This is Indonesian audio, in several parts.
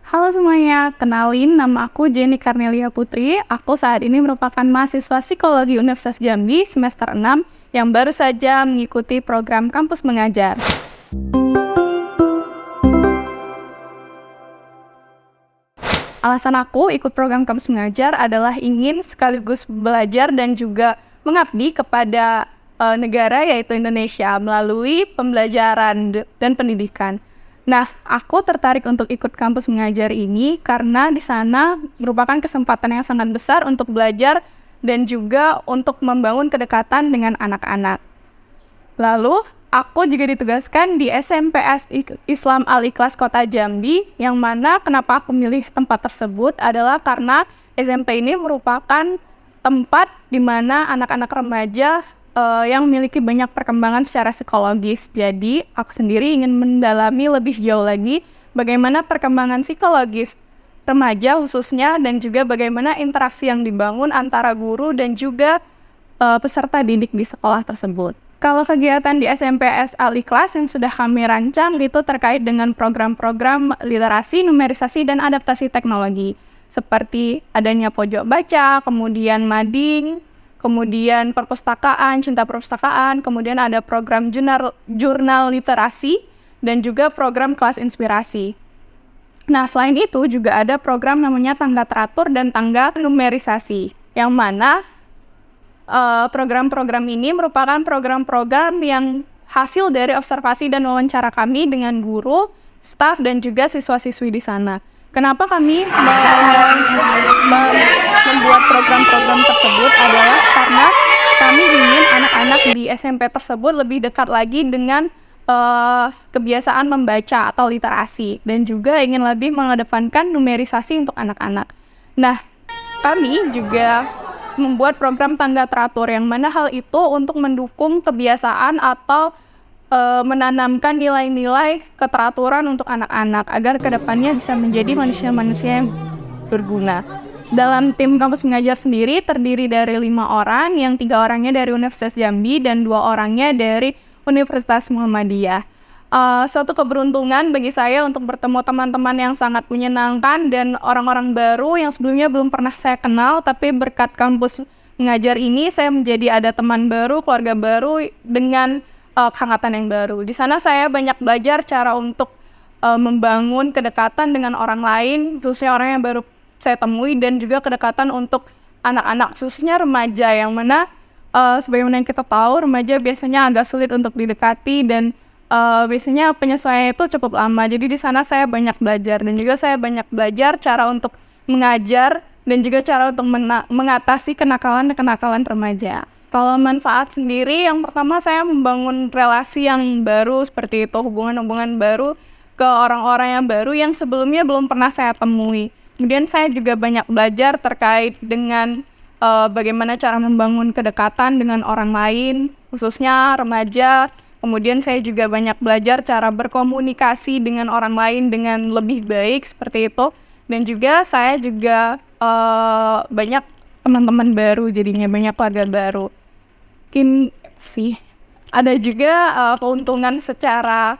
Halo semuanya, kenalin nama aku Jenny Karnelia Putri. Aku saat ini merupakan mahasiswa Psikologi Universitas Jambi semester 6 yang baru saja mengikuti program Kampus Mengajar. Alasan aku ikut program Kampus Mengajar adalah ingin sekaligus belajar dan juga mengabdi kepada negara yaitu Indonesia melalui pembelajaran dan pendidikan. Nah, aku tertarik untuk ikut Kampus Mengajar ini karena di sana merupakan kesempatan yang sangat besar untuk belajar dan juga untuk membangun kedekatan dengan anak-anak. Lalu, aku juga ditugaskan di SMPS Islam Al-Ikhlas Kota Jambi, yang mana kenapa aku milih tempat tersebut adalah karena SMP ini merupakan tempat di mana anak-anak remaja yang memiliki banyak perkembangan secara psikologis. Jadi, aku sendiri ingin mendalami lebih jauh lagi bagaimana perkembangan psikologis remaja khususnya dan juga bagaimana interaksi yang dibangun antara guru dan juga peserta didik di sekolah tersebut. Kalau kegiatan di SMPS Al-Ikhlas yang sudah kami rancang itu terkait dengan program-program literasi, numerisasi, dan adaptasi teknologi. Seperti adanya pojok baca, kemudian mading, kemudian perpustakaan, cinta perpustakaan, kemudian ada program jurnal literasi, dan juga program kelas inspirasi. Nah, selain itu juga ada program namanya tangga teratur dan tangga numerisasi, yang mana program-program ini merupakan program-program yang hasil dari observasi dan wawancara kami dengan guru, staf, dan juga siswa-siswi di sana. Kenapa kami membuat program-program tersebut adalah karena kami ingin anak-anak di SMP tersebut lebih dekat lagi dengan kebiasaan membaca atau literasi dan juga ingin lebih mengedepankan numerisasi untuk anak-anak. Nah, kami juga membuat program tangga teratur yang mana hal itu untuk mendukung kebiasaan atau menanamkan nilai-nilai keteraturan untuk anak-anak agar kedepannya bisa menjadi manusia-manusia yang berguna. Dalam tim Kampus Mengajar sendiri terdiri dari 5 orang, yang 3 orangnya dari Universitas Jambi dan 2 orangnya dari Universitas Muhammadiyah. Suatu keberuntungan bagi saya untuk bertemu teman-teman yang sangat menyenangkan dan orang-orang baru yang sebelumnya belum pernah saya kenal, tapi berkat Kampus Mengajar ini saya menjadi ada teman baru, keluarga baru dengan kehangatan yang baru. Di sana saya banyak belajar cara untuk membangun kedekatan dengan orang lain, khususnya orang yang baru saya temui, dan juga kedekatan untuk anak-anak, khususnya remaja, yang mana sebagaimana yang kita tahu, remaja biasanya agak sulit untuk didekati dan biasanya penyesuaian itu cukup lama. Jadi di sana saya banyak belajar dan juga saya banyak belajar cara untuk mengajar dan juga cara untuk mengatasi kenakalan remaja. Kalau manfaat sendiri, yang pertama saya membangun relasi yang baru seperti itu, hubungan-hubungan baru ke orang-orang yang baru yang sebelumnya belum pernah saya temui. Kemudian saya juga banyak belajar terkait dengan bagaimana cara membangun kedekatan dengan orang lain, khususnya remaja. Kemudian saya juga banyak belajar cara berkomunikasi dengan orang lain dengan lebih baik seperti itu. Dan juga saya juga banyak teman-teman baru, jadinya banyak keluarga baru. Mungkin sih ada juga keuntungan secara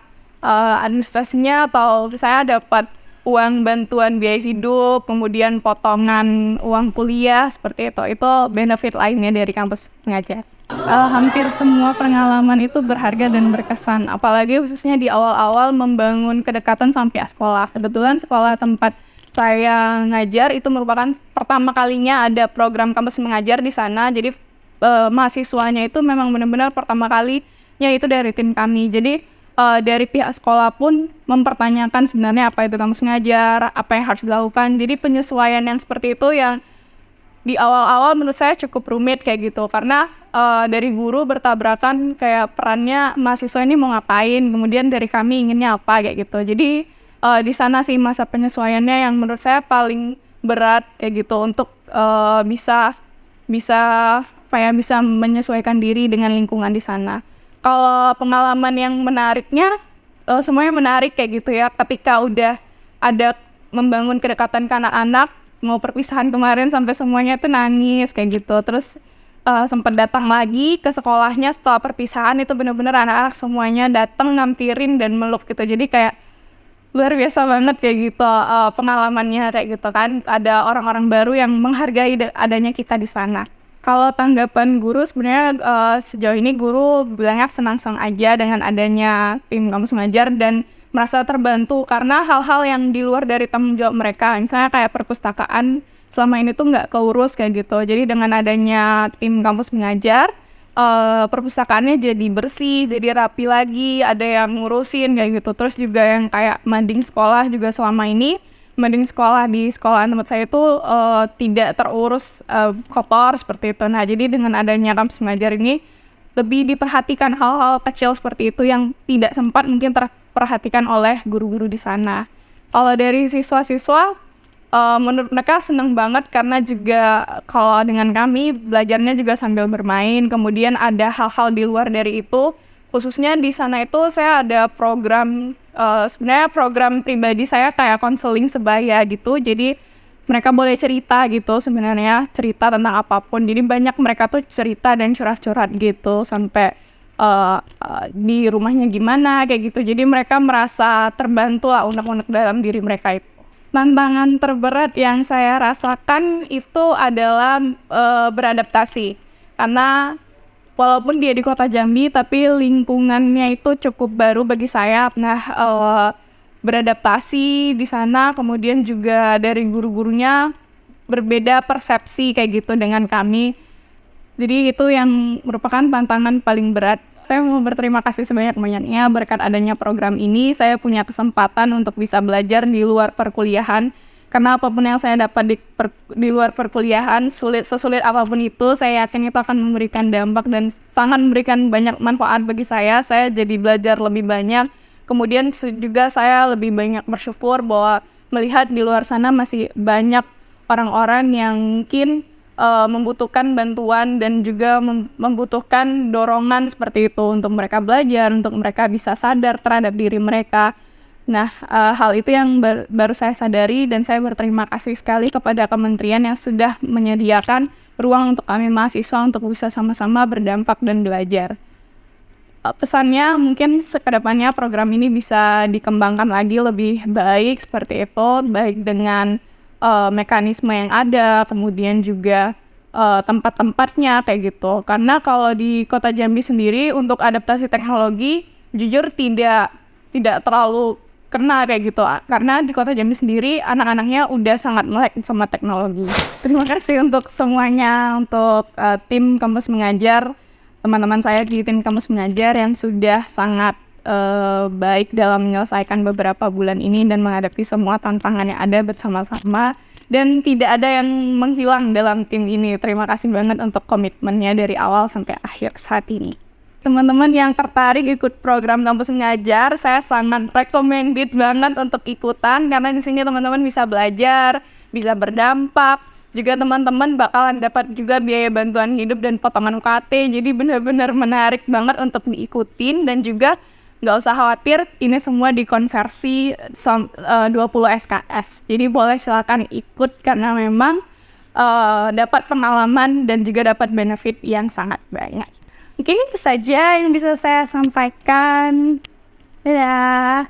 administrasinya, atau saya dapat uang bantuan biaya hidup, kemudian potongan uang kuliah seperti itu. Itu benefit lainnya dari Kampus Mengajar. Hampir semua pengalaman itu berharga dan berkesan, apalagi khususnya di awal-awal membangun kedekatan sampai sekolah. Kebetulan sekolah tempat saya ngajar itu merupakan pertama kalinya ada program Kampus Mengajar di sana. Jadi mahasiswanya itu memang benar-benar pertama kalinya itu dari tim kami. Jadi dari pihak sekolah pun mempertanyakan sebenarnya apa itu Kampus Mengajar, apa yang harus dilakukan. Jadi penyesuaian yang seperti itu yang di awal-awal menurut saya cukup rumit kayak gitu, karena dari guru bertabrakan kayak perannya mahasiswa ini mau ngapain, kemudian dari kami inginnya apa kayak gitu. Jadi di sana sih masa penyesuaiannya yang menurut saya paling berat kayak gitu, untuk bisa menyesuaikan diri dengan lingkungan di sana. Kalau pengalaman yang menariknya, semuanya menarik kayak gitu ya. Ketika udah ada membangun kedekatan ke anak-anak, mau perpisahan kemarin sampai semuanya itu nangis kayak gitu. Terus sempat datang lagi ke sekolahnya setelah perpisahan, itu benar-benar anak-anak semuanya datang ngampirin dan meluk gitu. Jadi kayak luar biasa banget kayak gitu pengalamannya kayak gitu kan. Ada orang-orang baru yang menghargai adanya kita di sana. Kalau tanggapan guru sebenarnya sejauh ini guru bilangnya senang-senang aja dengan adanya tim Kampus Mengajar dan merasa terbantu karena hal-hal yang di luar dari tanggung jawab mereka, misalnya kayak perpustakaan selama ini tuh nggak keurus kayak gitu. Jadi dengan adanya tim Kampus Mengajar, perpustakaannya jadi bersih, jadi rapi lagi, ada yang ngurusin kayak gitu. Terus juga yang kayak mading sekolah juga selama ini, mading sekolah di sekolah tempat saya itu tidak terurus kotor seperti itu. Nah, jadi dengan adanya Kampus Mengajar ini lebih diperhatikan hal-hal kecil seperti itu yang tidak sempat mungkin terperhatikan oleh guru-guru di sana. Kalau dari siswa-siswa, menurut mereka senang banget karena juga kalau dengan kami belajarnya juga sambil bermain, kemudian ada hal-hal di luar dari itu, khususnya di sana itu saya ada program, sebenarnya program pribadi saya kayak konseling sebaya gitu, jadi mereka boleh cerita gitu sebenarnya, cerita tentang apapun, jadi banyak mereka tuh cerita dan curhat-curhat gitu sampai di rumahnya gimana kayak gitu, jadi mereka merasa terbantu lah unek-unek dalam diri mereka itu. Tantangan terberat yang saya rasakan itu adalah beradaptasi, karena walaupun dia di kota Jambi tapi lingkungannya itu cukup baru bagi saya. Nah, beradaptasi di sana, kemudian juga dari guru-gurunya berbeda persepsi kayak gitu dengan kami. Jadi itu yang merupakan tantangan paling berat. Saya mau berterima kasih sebanyak-banyaknya berkat adanya program ini, saya punya kesempatan untuk bisa belajar di luar perkuliahan. Karena apapun yang saya dapat di luar perkuliahan, sesulit apapun itu, saya yakin itu akan memberikan dampak dan sangat memberikan banyak manfaat bagi saya. Saya jadi belajar lebih banyak. Kemudian juga saya lebih banyak bersyukur bahwa melihat di luar sana masih banyak orang-orang yang mungkin membutuhkan bantuan dan juga membutuhkan dorongan seperti itu untuk mereka belajar, untuk mereka bisa sadar terhadap diri mereka. Nah, hal itu yang baru saya sadari dan saya berterima kasih sekali kepada kementerian yang sudah menyediakan ruang untuk kami mahasiswa untuk bisa sama-sama berdampak dan belajar. Pesannya mungkin kedepannya program ini bisa dikembangkan lagi lebih baik seperti itu, baik dengan mekanisme yang ada, kemudian juga tempat-tempatnya kayak gitu. Karena kalau di Kota Jambi sendiri untuk adaptasi teknologi jujur tidak terlalu kena kayak gitu. Karena di Kota Jambi sendiri anak-anaknya udah sangat melek sama teknologi. Terima kasih untuk semuanya, untuk tim Kampus Mengajar, teman-teman saya di tim Kampus Mengajar yang sudah sangat baik dalam menyelesaikan beberapa bulan ini dan menghadapi semua tantangan yang ada bersama-sama dan tidak ada yang menghilang dalam tim ini. Terima kasih banget untuk komitmennya dari awal sampai akhir saat ini. Teman-teman yang tertarik ikut program Kampus Mengajar, saya sangat recommended banget untuk ikutan karena di sini teman-teman bisa belajar, bisa berdampak, juga teman-teman bakalan dapat juga biaya bantuan hidup dan potongan UKT. Jadi benar-benar menarik banget untuk diikutin dan juga nggak usah khawatir, ini semua dikonversi 20 SKS. Jadi boleh silakan ikut karena memang dapat pengalaman dan juga dapat benefit yang sangat banyak. Mungkin itu saja yang bisa saya sampaikan. Dadah.